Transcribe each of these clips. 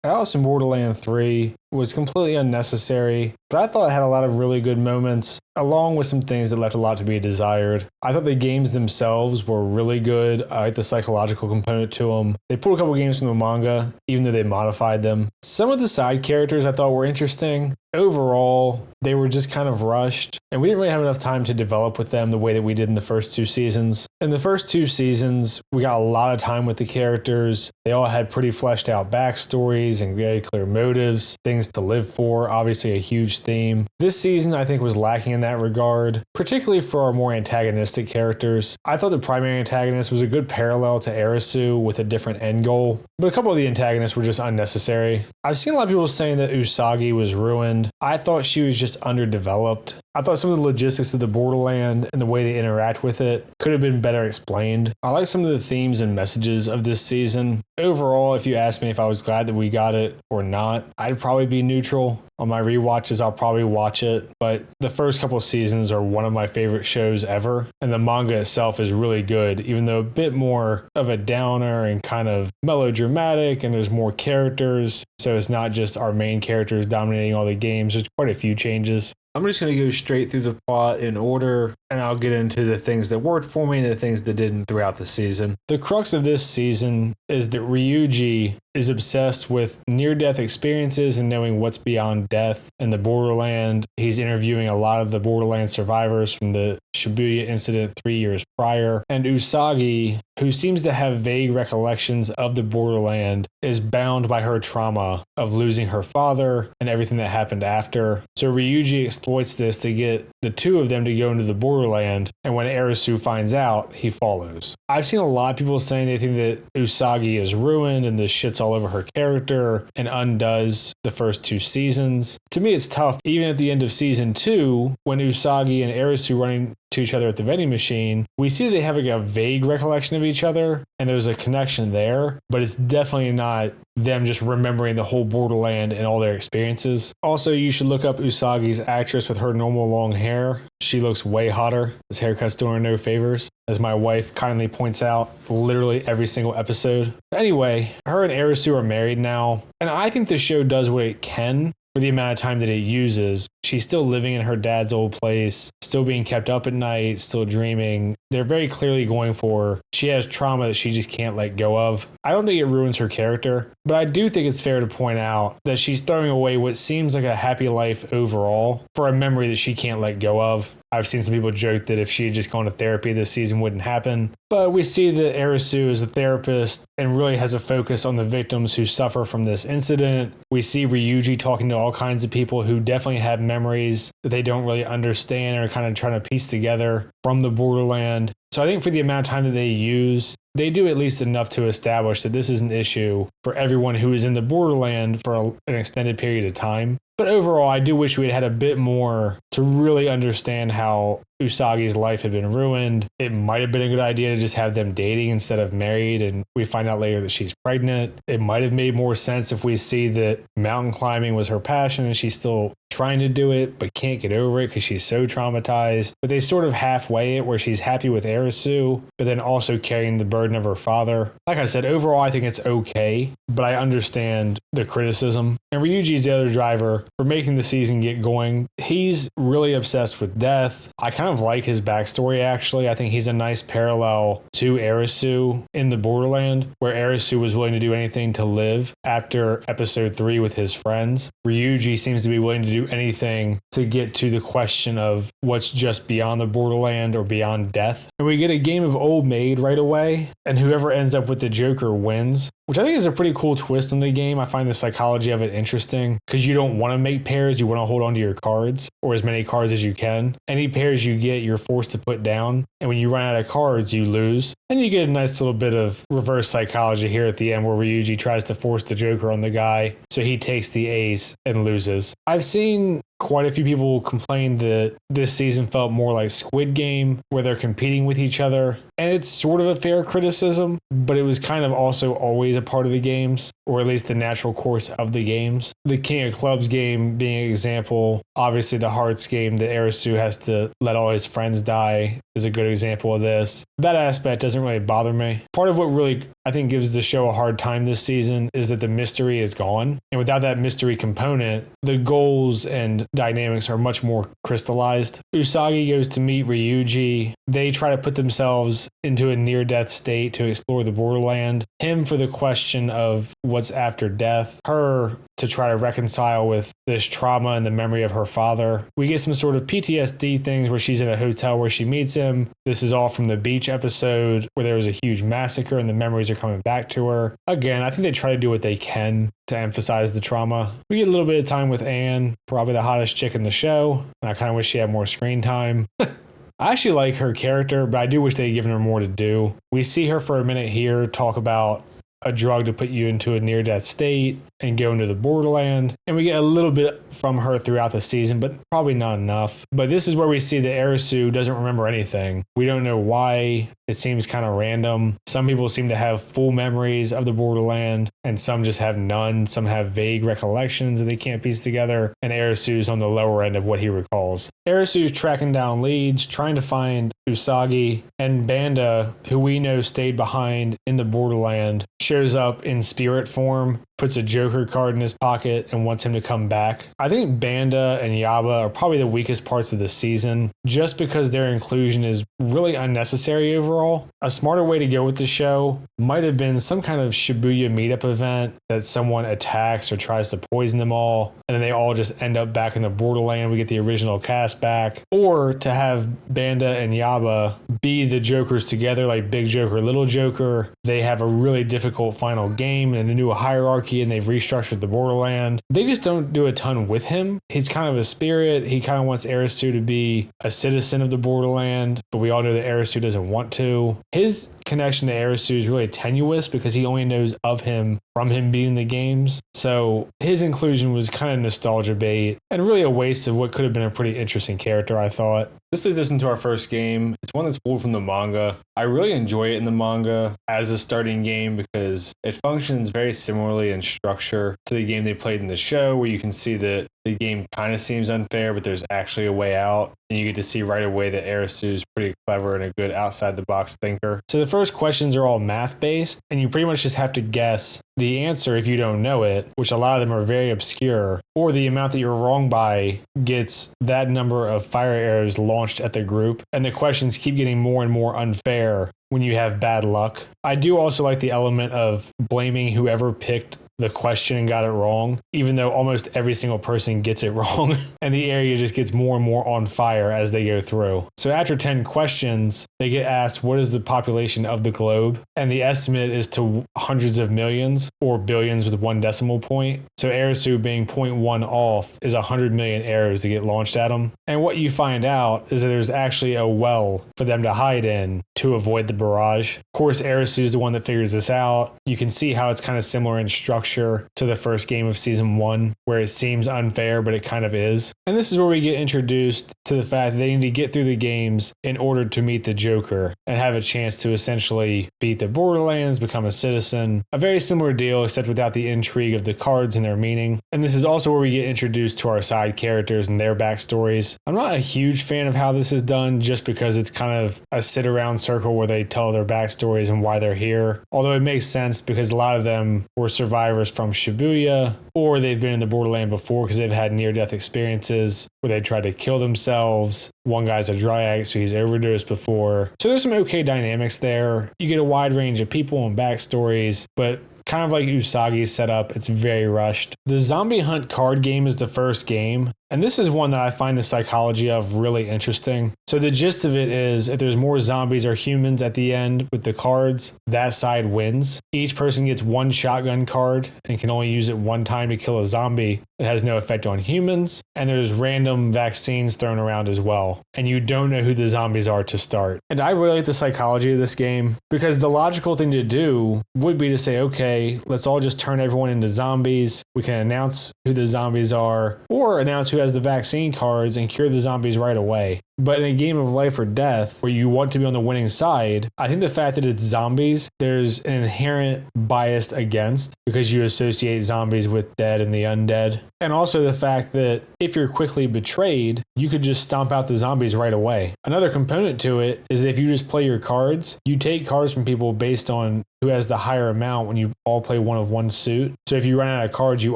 Alice in Borderland 3 was completely unnecessary, but I thought it had a lot of really good moments, along with some things that left a lot to be desired. I thought the games themselves were really good. I like the psychological component to them. They pulled a couple games from the manga, even though they modified them. Some of the side characters I thought were interesting. Overall, they were just kind of rushed, and we didn't really have enough time to develop with them the way that we did in the first two seasons. In the first two seasons, we got a lot of time with the characters. They all had pretty fleshed out backstories and very clear motives, things to live for, obviously a huge theme. This season, I think, was lacking in that regard, particularly for our more antagonistic characters. I thought the primary antagonist was a good parallel to Arisu with a different end goal, but a couple of the antagonists were just unnecessary. I've seen a lot of people saying that Usagi was ruined. I thought she was just underdeveloped. I thought some of the logistics of the Borderland and the way they interact with it could have been better explained. I like some of the themes and messages of this season. Overall, if you ask me if I was glad that we got it or not, I'd probably be neutral. On my rewatches, I'll probably watch it, but the first couple of seasons are one of my favorite shows ever, and the manga itself is really good, even though a bit more of a downer and kind of melodramatic, and there's more characters, so it's not just our main characters dominating all the games. There's quite a few changes. I'm just going to go straight through the plot in order, and I'll get into the things that worked for me and the things that didn't throughout the season. The crux of this season is that Ryuji is obsessed with near-death experiences and knowing what's beyond death in the Borderland. He's interviewing a lot of the Borderland survivors from the Shibuya incident 3 years prior. And Usagi, who seems to have vague recollections of the Borderland, is bound by her trauma of losing her father and everything that happened after. So Ryuji exploits this to get the two of them to go into the Borderland, and when Arisu finds out, he follows. I've seen a lot of people saying they think that Usagi is ruined and this shit's all over her character and undoes the first two seasons. To me, it's tough. Even at the end of season 2, when Usagi and Arisu running to each other at the vending machine, we see they have like a vague recollection of each other and there's a connection there, but it's definitely not them just remembering the whole Borderland and all their experiences. Also, you should look up Usagi's actress with her normal long hair. She looks way hotter. This haircut's doing her no favors, as my wife kindly points out literally every single episode. Anyway, her and Arisu are married now, and I think the show does what it can for the amount of time that it uses. She's still living in her dad's old place, still being kept up at night, still dreaming. They're very clearly going for, she has trauma that she just can't let go of. I don't think it ruins her character, but I do think it's fair to point out that she's throwing away what seems like a happy life overall for a memory that she can't let go of. I've seen some people joke that if she had just gone to therapy, this season wouldn't happen. But we see that Arisu is a therapist and really has a focus on the victims who suffer from this incident. We see Ryuji talking to all kinds of people who definitely have memories that they don't really understand or kind of trying to piece together from the Borderland. So I think for the amount of time that they use, they do at least enough to establish that this is an issue for everyone who is in the Borderland for an extended period of time. But overall, I do wish we had had a bit more to really understand how Usagi's life had been ruined. It might have been a good idea to just have them dating instead of married, and we find out later that she's pregnant. It might have made more sense if we see that mountain climbing was her passion and she's still trying to do it but can't get over it because she's so traumatized. But they sort of halfway it where she's happy with Arisu, but then also carrying the burden of her father. Like I said, overall, I think it's okay, but I understand the criticism. And Ryuji's the other driver for making the season get going. He's really obsessed with death. I kind of like his backstory, actually. I think he's a nice parallel to Arisu in the Borderland, where Arisu was willing to do anything to live after episode 3 with his friends. Ryuji seems to be willing to do anything to get to the question of what's just beyond the Borderland or beyond death. And we get a game of Old Maid right away, and whoever ends up with the Joker wins, which I think is a pretty cool twist in the game. I find the psychology of it interesting because you don't want to make pairs, you want to hold on to your cards, or as many cards as you can. Any pairs you get, you're forced to put down, and when you run out of cards, you lose. And you get a nice little bit of reverse psychology here at the end where Ryuji tries to force the Joker on the guy, so he takes the ace and loses. I've seen quite a few people complain that this season felt more like Squid Game, where they're competing with each other. And it's sort of a fair criticism, but it was kind of also always a part of the games, or at least the natural course of the games. The King of Clubs game being an example. Obviously, the Hearts game that Arisu has to let all his friends die is a good example of this. That aspect doesn't really bother me. Part of what really, I think, gives the show a hard time this season is that the mystery is gone. And without that mystery component, the goals and dynamics are much more crystallized. Usagi goes to meet Ryuji. They try to put themselves into a near-death state to explore the borderland. Him for the question of what's after death. Her to try to reconcile with this trauma and the memory of her father. We get some sort of PTSD things where she's in a hotel where she meets him. This is all from the beach episode where there was a huge massacre and the memories are coming back to her. Again, I think they try to do what they can to emphasize the trauma. We get a little bit of time with Anne, probably the hottest chick in the show, and I kind of wish she had more screen time. I actually like her character, but I do wish they had given her more to do. We see her for a minute here talk about a drug to put you into a near-death state and go into the borderland. And we get a little bit from her throughout the season, but probably not enough. But this is where we see that Arisu doesn't remember anything. We don't know why. It seems kind of random. Some people seem to have full memories of the borderland, and some just have none. Some have vague recollections that they can't piece together, and Arisu's on the lower end of what he recalls. Arisu's tracking down leads, trying to find Usagi, and Banda, who we know stayed behind in the borderland, shows up in spirit form, puts a Joker card in his pocket, and wants him to come back. I think Banda and Yaba are probably the weakest parts of the season, just because their inclusion is really unnecessary overall. A smarter way to go with the show might have been some kind of Shibuya meetup event that someone attacks or tries to poison them all, and then they all just end up back in the borderland. We get the original cast back. Or to have Banda and Yaba be the Jokers together, like Big Joker, Little Joker. They have a really difficult final game and a new hierarchy, and they've restructured the borderland. They just don't do a ton with him. He's kind of a spirit. He kind of wants Arisu to be a citizen of the borderland, but we all know that Arisu doesn't want to. His connection to Arisu is really tenuous because he only knows of him from him beating the games. So his inclusion was kind of nostalgia bait and really a waste of what could have been a pretty interesting character, I thought. This leads us into our first game. It's one that's pulled from the manga. I really enjoy it in the manga as a starting game because it functions very similarly in structure to the game they played in the show, where you can see that the game kind of seems unfair, but there's actually a way out. And you get to see right away that Arisu is pretty clever and a good outside-the-box thinker. So the first questions are all math-based, and you pretty much just have to guess the answer if you don't know it, which a lot of them are very obscure, or the amount that you're wrong by gets that number of fire arrows launched at the group. And the questions keep getting more and more unfair when you have bad luck. I do also like the element of blaming whoever picked the question and got it wrong, even though almost every single person gets it wrong, and the area just gets more and more on fire as they go through. So after 10 questions, they get asked, what is the population of the globe? And the estimate is to hundreds of millions or billions with one decimal point. So Arisu being 0.1 off is 100 million arrows to get launched at them. And what you find out is that there's actually a well for them to hide in to avoid the barrage. Of course, Arisu is the one that figures this out. You can see how it's kind of similar in structure to the first game of season 1, where it seems unfair, but it kind of is. And this is where we get introduced to the fact that they need to get through the games in order to meet the Joker and have a chance to essentially beat the Borderlands, become a citizen. A very similar deal, except without the intrigue of the cards and their meaning. And this is also where we get introduced to our side characters and their backstories. I'm not a huge fan of how this is done, just because it's kind of a sit-around circle where they tell their backstories and why they're here. Although it makes sense because a lot of them were survivors from Shibuya, or they've been in the Borderland before because they've had near-death experiences where they tried to kill themselves. One guy's a drug addict, so he's overdosed before. So there's some okay dynamics there. You get a wide range of people and backstories, but kind of like Usagi's setup, it's very rushed. The Zombie Hunt card game is the first game, and this is one that I find the psychology of really interesting. So the gist of it is, if there's more zombies or humans at the end with the cards, that side wins. Each person gets one shotgun card and can only use it one time to kill a zombie. It has no effect on humans, and there's random vaccines thrown around as well. And you don't know who the zombies are to start. And I really like the psychology of this game, because the logical thing to do would be to say, okay, let's all just turn everyone into zombies. We can announce who the zombies are, or announce who has the vaccine cards and cure the zombies right away. But in a game of life or death where you want to be on the winning side, I think the fact that it's zombies, there's an inherent bias against because you associate zombies with dead and the undead. And also the fact that if you're quickly betrayed, you could just stomp out the zombies right away. Another component to it is that if you just play your cards, you take cards from people based on who has the higher amount when you all play one of one suit. So if you run out of cards, you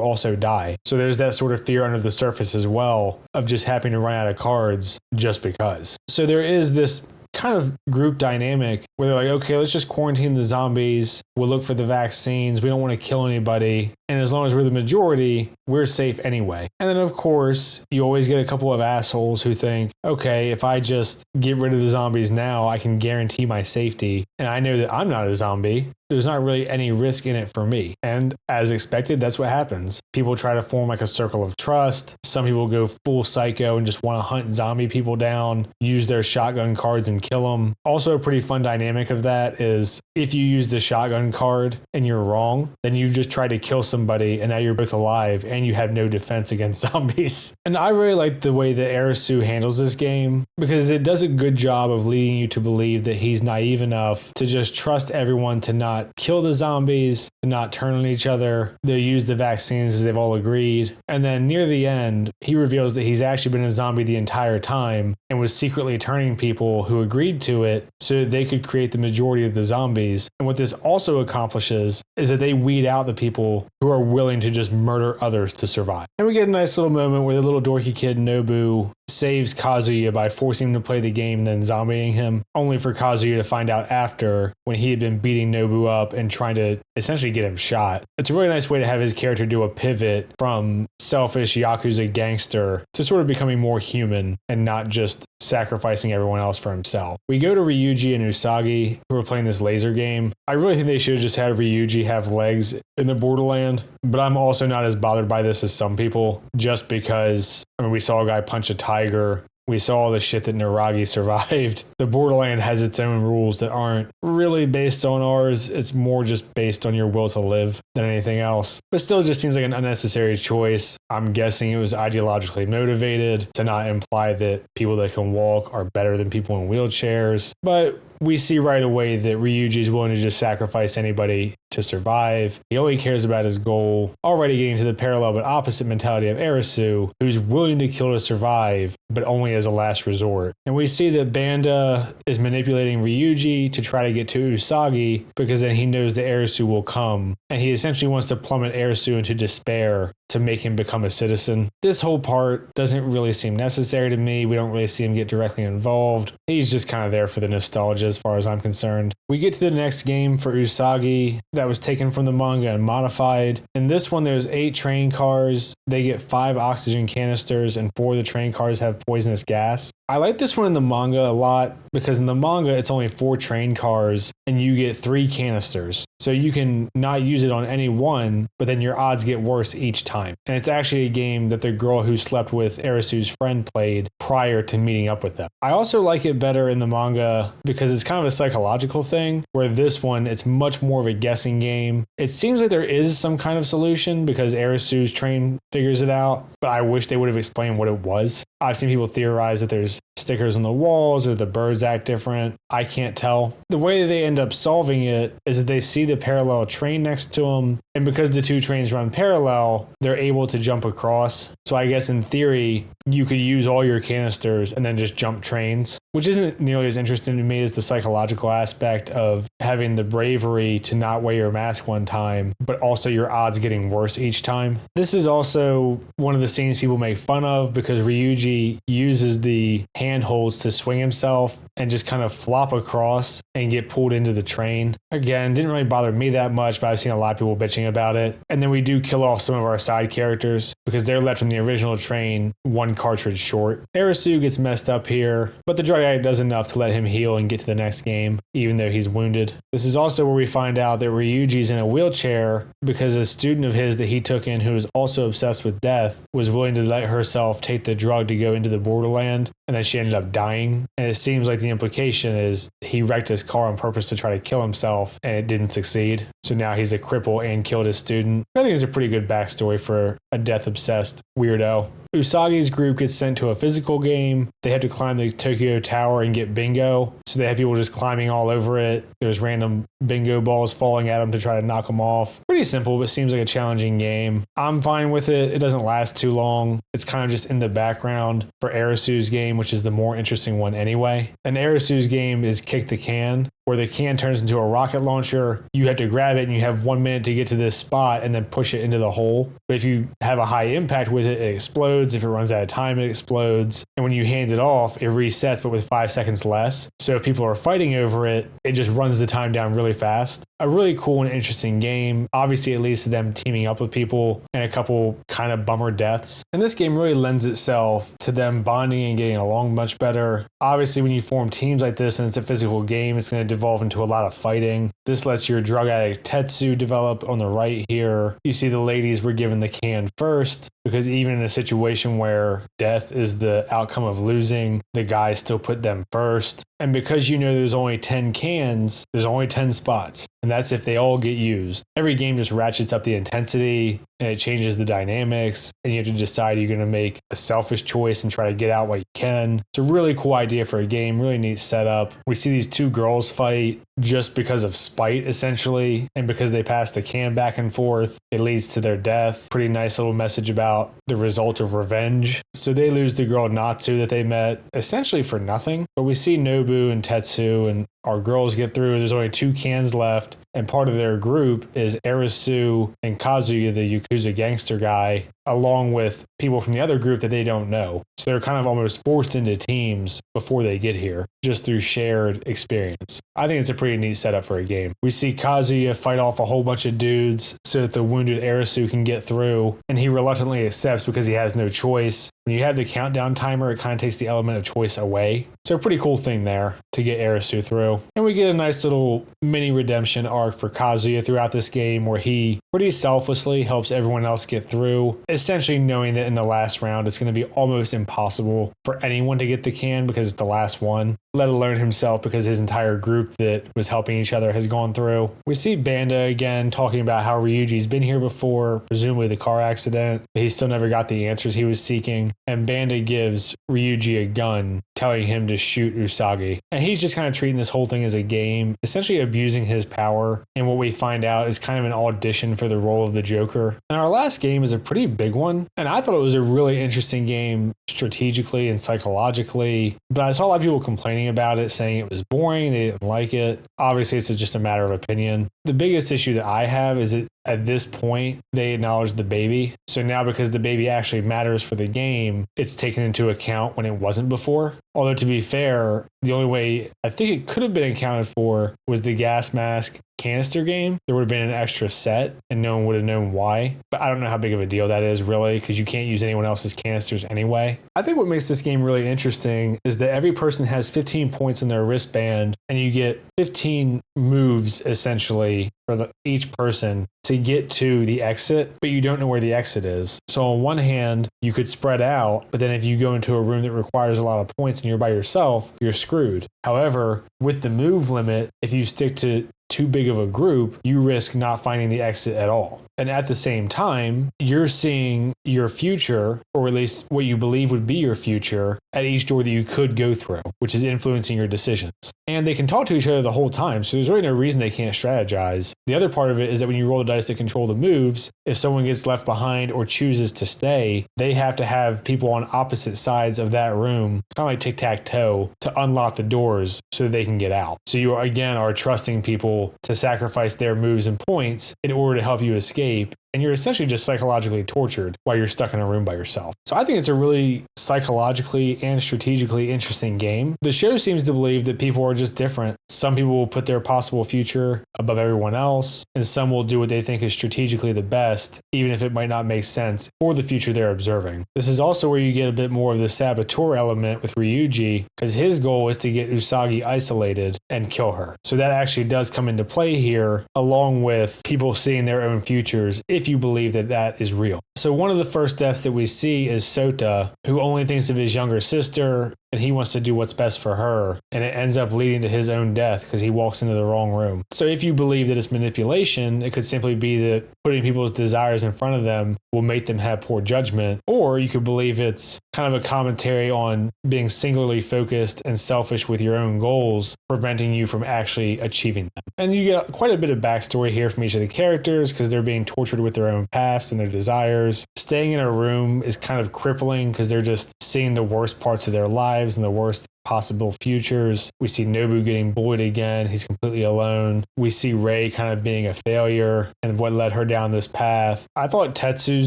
also die. So there's that sort of fear under the surface as well of just having to run out of cards just because. So there is this kind of group dynamic where they're like, okay, let's just quarantine the zombies. We'll look for the vaccines. We don't want to kill anybody. And as long as we're the majority, we're safe anyway. And then, of course, you always get a couple of assholes who think, okay, if I just get rid of the zombies now, I can guarantee my safety. And I know that I'm not a zombie. There's not really any risk in it for me. And as expected, that's what happens. People try to form like a circle of trust. Some people go full psycho and just want to hunt zombie people down, use their shotgun cards and kill them. Also, a pretty fun dynamic of that is if you use the shotgun card and you're wrong, then you just try to kill somebody and now you're both alive and you have no defense against zombies. And I really like the way that Arisu handles this game because it does a good job of leading you to believe that he's naive enough to just trust everyone to not kill the zombies, to not turn on each other. They'll use the vaccines as they've all agreed. And then near the end, he reveals that he's actually been a zombie the entire time and was secretly turning people who agreed to it so that they could create the majority of the zombies. And what this also accomplishes is that they weed out the people who are willing to just murder others to survive. And we get a nice little moment where the little dorky kid Nobu saves Kazuya by forcing him to play the game and then zombieing him, only for Kazuya to find out after when he had been beating Nobu up and trying to essentially get him shot. It's a really nice way to have his character do a pivot from selfish Yakuza gangster to sort of becoming more human and not just sacrificing everyone else for himself. We go to Ryuji and Usagi, who are playing this laser game. I really think they should have just had Ryuji have legs in the Borderland, but I'm also not as bothered by this as some people, just because, we saw a guy punch a tiger. We saw all the shit that Naragi survived. The Borderland has its own rules that aren't really based on ours. It's more just based on your will to live than anything else. But still just seems like an unnecessary choice. I'm guessing it was ideologically motivated to not imply that people that can walk are better than people in wheelchairs. But we see right away that Ryuji is willing to just sacrifice anybody to survive. He only cares about his goal, already getting to the parallel but opposite mentality of Arisu, who's willing to kill to survive, but only as a last resort. And we see that Banda is manipulating Ryuji to try to get to Usagi because then he knows that Arisu will come, and he essentially wants to plummet Arisu into despair to make him become a citizen. This whole part doesn't really seem necessary to me. We don't really see him get directly involved. He's just kind of there for the nostalgia as far as I'm concerned. We get to the next game for Usagi that was taken from the manga and modified. In this one, there's 8 train cars. They get 5 oxygen canisters and 4 of the train cars have poisonous gas. I like this one in the manga a lot because in the manga, it's only 4 train cars and you get 3 canisters. So you can not use it on any one, but then your odds get worse each time. And it's actually a game that the girl who slept with Arisu's friend played prior to meeting up with them. I also like it better in the manga because it's kind of a psychological thing, where this one, it's much more of a guessing game. It seems like there is some kind of solution because Arisu's train figures it out, but I wish they would have explained what it was. I've seen people theorize that there's stickers on the walls or the birds act different. I can't tell. The way that they end up solving it is that they see the parallel train next to them, and because the 2 trains run parallel, they're able to jump across. So I guess in theory, you could use all your canisters and then just jump trains, which isn't nearly as interesting to me as the psychological aspect of having the bravery to not wear your mask one time, but also your odds getting worse each time. This is also one of the scenes people make fun of because Ryuji uses the handholds to swing himself and just kind of flop across and get pulled into the train. Again, didn't really bother me that much, but I've seen a lot of people bitching about it. And then we do kill off some of our side characters because they're left from the original train 1 cartridge short. Arisu gets messed up here, but the drug addict does enough to let him heal and get to the next game, even though he's wounded. This is also where we find out that Ryuji's in a wheelchair because a student of his that he took in who is also obsessed with death was willing to let herself take the drug to go into the Borderland, and then she ended up dying. And it seems like the implication is he wrecked his car on purpose to try to kill himself, and it didn't succeed. So now he's a cripple and killed his student. I think it's a pretty good backstory for a death-obsessed weirdo. Usagi's group gets sent to a physical game. They have to climb the Tokyo Tower and get bingo. So they have people just climbing all over it. There's random bingo balls falling at them to try to knock them off. Pretty simple, but seems like a challenging game. I'm fine with it. It doesn't last too long. It's kind of just in the background for Arisu's game, which is the more interesting one anyway. And Arisu's game is Kick the Can, where the can turns into a rocket launcher. You have to grab it and you have 1 minute to get to this spot and then push it into the hole. But if you have a high impact with it, it explodes. If it runs out of time, it explodes. And when you hand it off, it resets, but with 5 seconds less. So if people are fighting over it, it just runs the time down really fast. A really cool and interesting game. Obviously, it leads to them teaming up with people and a couple kind of bummer deaths. And this game really lends itself to them bonding and getting along much better. Obviously, when you form teams like this and it's a physical game, it's going to devolve into a lot of fighting. This lets your drug addict Tetsu develop on the right here. You see the ladies were given the can first because even in a situation where death is the outcome of losing, the guys still put them first. And because you know there's only 10 cans, there's only 10 spots. And that's if they all get used. Every game just ratchets up the intensity and it changes the dynamics. And you have to decide you're going to make a selfish choice and try to get out what you can. It's a really cool idea for a game, really neat setup. We see these two girls fight just because of spite, essentially. And because they pass the can back and forth, it leads to their death. Pretty nice little message about the result of revenge. So they lose the girl Natsu that they met essentially for nothing. But we see Nobu and Tetsu and our girls get through. There's only 2 cans left. And part of their group is Arisu and Kazuya, the Yakuza gangster guy, along with people from the other group that they don't know. So they're kind of almost forced into teams before they get here, just through shared experience. I think it's a pretty neat setup for a game. We see Kazuya fight off a whole bunch of dudes so that the wounded Arisu can get through, and he reluctantly accepts because he has no choice. When you have the countdown timer, it kind of takes the element of choice away. So a pretty cool thing there to get Arisu through. And we get a nice little mini redemption arc for Kazuya throughout this game where he pretty selflessly helps everyone else get through, essentially knowing that in the last round it's going to be almost impossible for anyone to get the can because it's the last one, let alone himself because his entire group that was helping each other has gone through. We see Banda again talking about how Ryuji's been here before, presumably the car accident, but he still never got the answers he was seeking. And Banda gives Ryuji a gun, telling him to shoot Usagi. And he's just kind of treating this whole thing as a game, essentially abusing his power. And what we find out is kind of an audition for the role of the Joker. And our last game is a pretty big one. And I thought it was a really interesting game strategically and psychologically. But I saw a lot of people complaining about it, saying it was boring, they didn't like it. Obviously, it's just a matter of opinion. The biggest issue that I have is that at this point, they acknowledge the baby. So now because the baby actually matters for the game, it's taken into account when it wasn't before. Although to be fair, the only way I think it could have been accounted for was the gas mask canister game. There would have been an extra set and no one would have known why. But I don't know how big of a deal that is really because you can't use anyone else's canisters anyway. I think what makes this game really interesting is that every person has 15 points in their wristband and you get 15 moves essentially for each person to get to the exit, but you don't know where the exit is. So on one hand, you could spread out, but then if you go into a room that requires a lot of points and you're by yourself, you're screwed. However, with the move limit, if you stick to too big of a group, you risk not finding the exit at all. And at the same time, you're seeing your future, or at least what you believe would be your future, at each door that you could go through, which is influencing your decisions. And they can talk to each other the whole time, so there's really no reason they can't strategize. The other part of it is that when you roll the dice to control the moves, if someone gets left behind or chooses to stay, they have to have people on opposite sides of that room, kind of like tic-tac-toe, to unlock the doors so that they can get out. So you, again, are trusting people to sacrifice their moves and points in order to help you escape. And you're essentially just psychologically tortured while you're stuck in a room by yourself. So I think it's a really psychologically and strategically interesting game. The show seems to believe that people are just different. Some people will put their possible future above everyone else, and some will do what they think is strategically the best, even if it might not make sense for the future they're observing. This is also where you get a bit more of the saboteur element with Ryuji, because his goal is to get Usagi isolated and kill her. So that actually does come into play here, along with people seeing their own futures, if you believe that that is real. So one of the first deaths that we see is Sota, who only thinks of his younger sister and he wants to do what's best for her, and it ends up leading to his own death because he walks into the wrong room. So if you believe that it's manipulation, it could simply be that putting people's desires in front of them will make them have poor judgment, or you could believe it's kind of a commentary on being singularly focused and selfish with your own goals, preventing you from actually achieving them. And you get quite a bit of backstory here from each of the characters because they're being tortured with their own past and their desires. Staying in a room is kind of crippling because they're just seeing the worst parts of their lives and the worst possible futures. We see Nobu getting bullied again. He's completely alone. We see Rei kind of being a failure and what led her down this path. I thought Tetsu's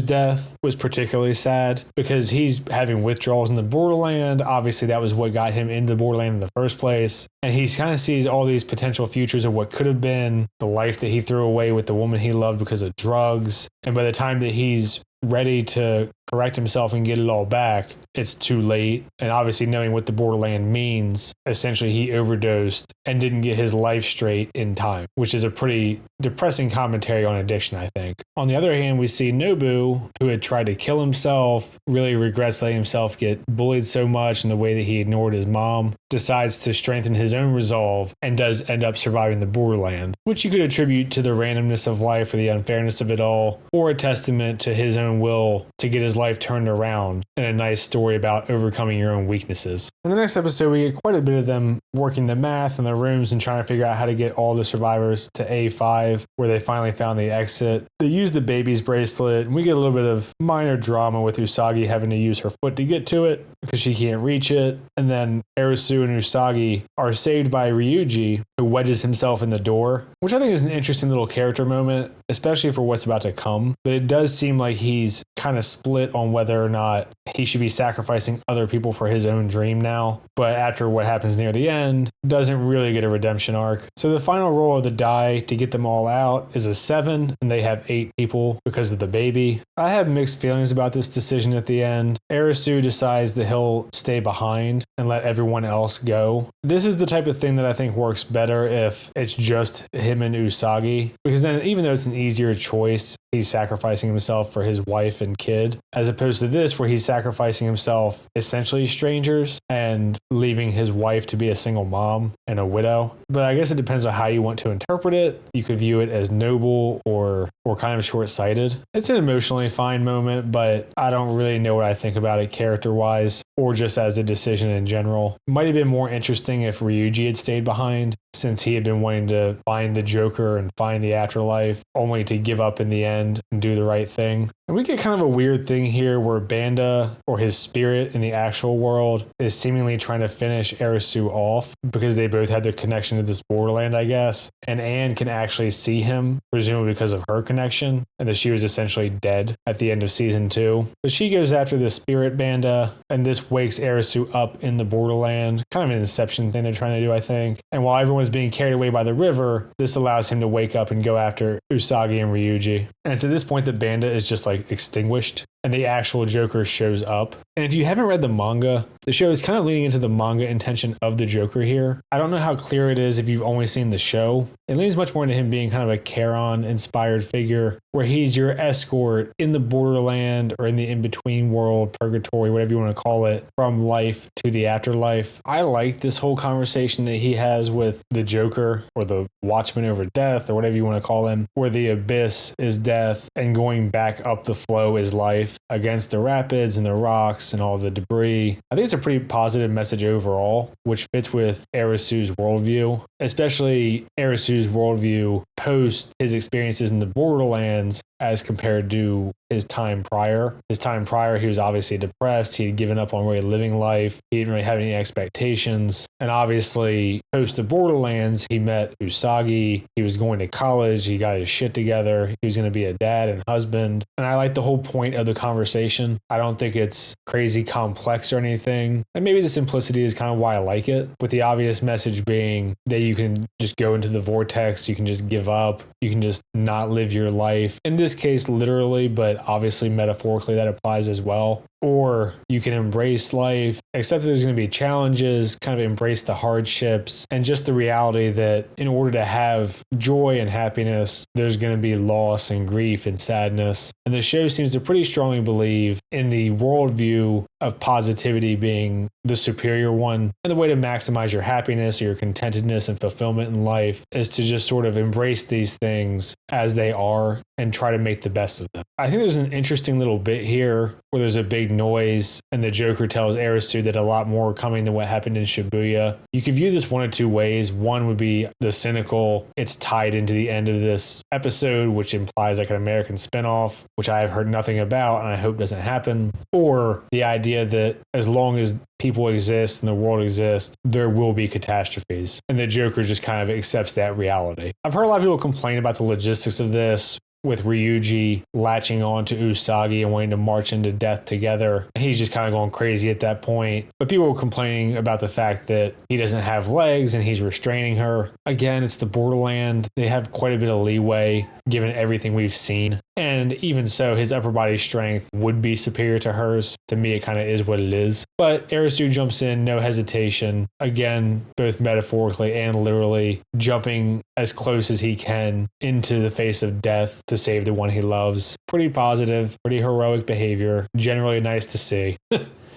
death was particularly sad because he's having withdrawals in the Borderland. Obviously, that was what got him into the Borderland in the first place. And he kind of sees all these potential futures of what could have been, the life that he threw away with the woman he loved because of drugs. And by the time that he's ready to correct himself and get it all back, it's too late. And obviously, knowing what the Borderland means, essentially he overdosed and didn't get his life straight in time, which is a pretty depressing commentary on addiction, I think. On the other hand, we see Nobu, who had tried to kill himself, really regrets letting himself get bullied so much in the way that he ignored his mom, decides to strengthen his own resolve, and does end up surviving the Borderland, which you could attribute to the randomness of life or the unfairness of it all, or a testament to his own will to get his life turned around, and a nice story about overcoming your own weaknesses. In the next episode, we get quite a bit of them working the math in the rooms and trying to figure out how to get all the survivors to A5, where they finally found the exit. They use the baby's bracelet, and we get a little bit of minor drama with Usagi having to use her foot to get to it because she can't reach it. And then Arisu and Usagi are saved by Ryuji, who wedges himself in the door, which I think is an interesting little character moment, especially for what's about to come. But it does seem like he's kind of split on whether or not he should be sacrificing other people for his own dream now. But after what happens near the end, doesn't really get a redemption arc. So the final roll of the die to get them all out is a 7, and they have 8 people because of the baby. I have mixed feelings about this decision at the end. Arisu decides that he'll stay behind and let everyone else go. This is the type of thing that I think works better if it's just him and Usagi, because then even though it's an easier choice, he's sacrificing himself for his wife and kid, as opposed to this where he's sacrificing himself essentially strangers and leaving his wife to be a single mom and a widow. But I guess it depends on how you want to interpret it. You could view it as noble or kind of short-sighted. It's an emotionally fine moment, but I don't really know what I think about it character-wise or just as a decision in general. It might have been more interesting if Ryuji had stayed behind, since he had been wanting to find the Joker and find the afterlife, only to give up in the end and do the right thing. And we get kind of a weird thing here where Banda, or his spirit in the actual world, is seemingly trying to finish Arisu off because they both had their connection to this Borderland, I guess. And Anne can actually see him, presumably because of her connection, and that she was essentially dead at the end of season 2. But she goes after the spirit Banda, and this wakes Arisu up in the Borderland. Kind of an Inception thing they're trying to do, I think. And while everyone's being carried away by the river, this allows him to wake up and go after Usagi and Ryuji. And it's at this point that Banda is just like extinguished and the actual Joker shows up. And if you haven't read the manga, the show is kind of leaning into the manga intention of the Joker here. I don't know how clear it is if you've only seen the show. It leans much more into him being kind of a Charon-inspired figure, where he's your escort in the Borderland or in the in-between world, purgatory, whatever you want to call it, from life to the afterlife. I like this whole conversation that he has with the Joker, or the Watchman over death, or whatever you want to call him, where the abyss is death and going back up the flow is life against the rapids and the rocks and all the debris. I think it's a pretty positive message overall, which fits with Arisu's worldview, especially Arisu's worldview post his experiences in the Borderlands as compared to his time prior. His time prior, he was obviously depressed. He had given up on really living life. He didn't really have any expectations. And obviously, post the Borderlands, he met Usagi. He was going to college. He got his shit together. He was going to be a dad and husband. And I like the whole point of the conversation. I don't think it's crazy complex or anything. And maybe the simplicity is kind of why I like it, with the obvious message being that you can just go into the vortex. You can just give up. You can just not live your life. In this case, literally, but obviously metaphorically that applies as well. Or you can embrace life, accept that there's going to be challenges, kind of embrace the hardships, and just the reality that in order to have joy and happiness, there's going to be loss and grief and sadness. And the show seems to pretty strongly believe in the worldview of positivity being the superior one. And the way to maximize your happiness or your contentedness and fulfillment in life is to just sort of embrace these things as they are and try to make the best of them. I think there's an interesting little bit here where there's a big noise and the Joker tells Arisu that a lot more coming than what happened in Shibuya. You could view this one of two ways. One would be the cynical, it's tied into the end of this episode, which implies like an American spinoff, which I have heard nothing about and I hope doesn't happen. Or the idea that as long as people exist and the world exists, there will be catastrophes. And the Joker just kind of accepts that reality. I've heard a lot of people complain about the logistics of this, with Ryuji latching on to Usagi and wanting to march into death together. He's just kind of going crazy at that point. But people were complaining about the fact that he doesn't have legs and he's restraining her. Again, it's the Borderland. They have quite a bit of leeway given everything we've seen. And even so, his upper body strength would be superior to hers. To me, it kind of is what it is. But Arisu jumps in, no hesitation. Again, both metaphorically and literally, jumping as close as he can into the face of death to save the one he loves. Pretty positive, pretty heroic behavior. Generally nice to see.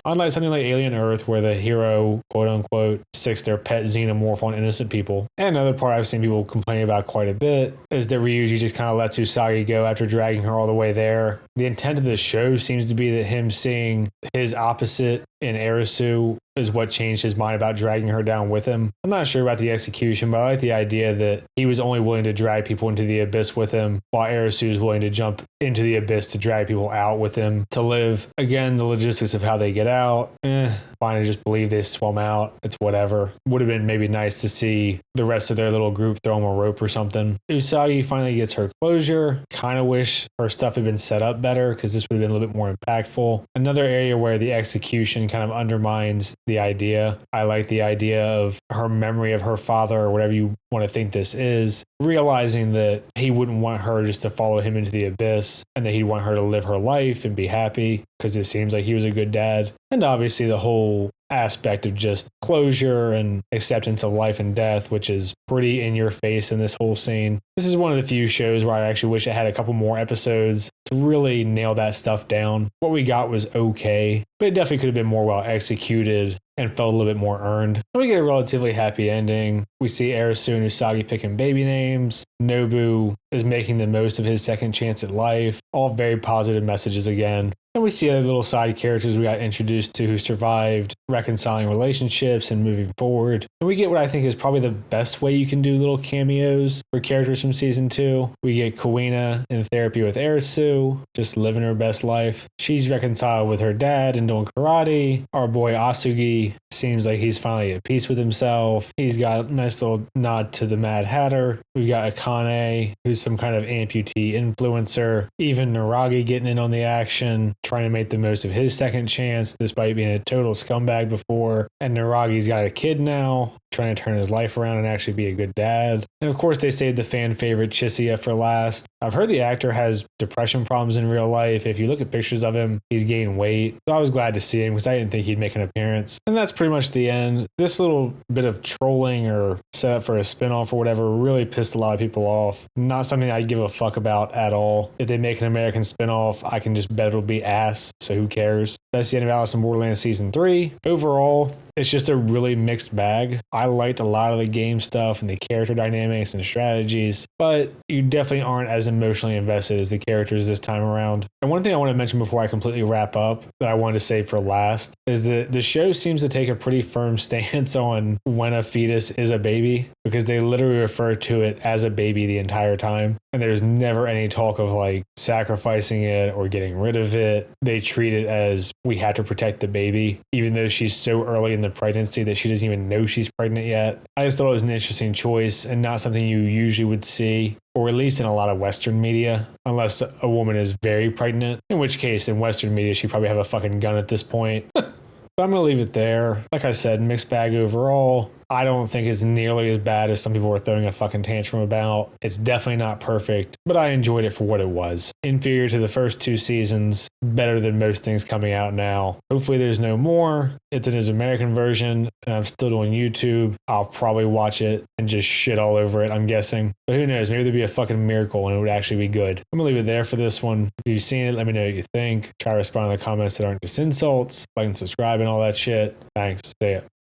Unlike something like Alien Earth, where the hero, quote unquote, sticks their pet xenomorph on innocent people. And another part I've seen people complaining about quite a bit is that Ryuji just kind of lets Usagi go after dragging her all the way there. The intent of the show seems to be that him seeing his opposite in Arisu is what changed his mind about dragging her down with him. I'm not sure about the execution, but I like the idea that he was only willing to drag people into the abyss with him, while Arisu is willing to jump into the abyss to drag people out with him to live. Again, the logistics of how they get out, fine, I just believe they swum out. It's whatever. Would have been maybe nice to see the rest of their little group throw him a rope or something. Usagi finally gets her closure. Kind of wish her stuff had been set up better because this would have been a little bit more impactful. Another area where the execution kind of undermines the idea. I like the idea of her memory of her father, or whatever you want to think this is, realizing that he wouldn't want her just to follow him into the abyss and that he'd want her to live her life and be happy because it seems like he was a good dad. And obviously the whole aspect of just closure and acceptance of life and death, which is pretty in your face in this whole scene. This is one of the few shows where I actually wish it had a couple more episodes to really nail that stuff down. What we got was okay, but it definitely could have been more well executed and felt a little bit more earned. And we get a relatively happy ending. We see Arisu and Usagi picking baby names. Nobu is making the most of his second chance at life. All very positive messages again. And we see other little side characters we got introduced to who survived, reconciling relationships and moving forward. And we get what I think is probably the best way you can do little cameos for characters from season 2. We get Kuina in therapy with Arisu, just living her best life. She's reconciled with her dad and doing karate. Our boy Asugi seems like he's finally at peace with himself. He's got a nice little nod to the Mad Hatter. We've got Akane, who's some kind of amputee influencer. Even Naragi getting in on the action, trying to make the most of his second chance despite being a total scumbag before. And Naragi's got a kid now, trying to turn his life around and actually be a good dad. And of course, they saved the fan favorite Chisia for last. I've heard the actor has depression problems in real life. If you look at pictures of him, he's gained weight. So I was glad to see him because I didn't think he'd make an appearance. And that's pretty much the end. This little bit of trolling or setup for a spinoff or whatever really pissed a lot of people off. Not something I'd give a fuck about at all. If they make an American spinoff, I can just bet it'll be ass, so who cares? That's the end of Alice in Borderland Season 3. Overall, it's just a really mixed bag. I liked a lot of the game stuff and the character dynamics and strategies, but you definitely aren't as emotionally invested as the characters this time around. And one thing I want to mention before I completely wrap up that I wanted to save for last is that the show seems to take a pretty firm stance on when a fetus is a baby, because they literally refer to it as a baby the entire time. And there's never any talk of like sacrificing it or getting rid of it. They treat it as we have to protect the baby, even though she's so early in the pregnancy that she doesn't even know she's pregnant yet. I just thought it was an interesting choice and not something you usually would see, or at least in a lot of Western media, unless a woman is very pregnant, in which case in Western media, she'd probably have a fucking gun at this point. But I'm going to leave it there. Like I said, mixed bag overall. I don't think it's nearly as bad as some people were throwing a fucking tantrum about. It's definitely not perfect, but I enjoyed it for what it was. Inferior to the first 2 seasons, better than most things coming out now. Hopefully there's no more. If there's an American version and I'm still doing YouTube, I'll probably watch it and just shit all over it, I'm guessing. But who knows? Maybe there'd be a fucking miracle and it would actually be good. I'm gonna leave it there for this one. If you've seen it, let me know what you think. Try to respond in the comments that aren't just insults. Like and subscribe and all that shit. Thanks. See ya.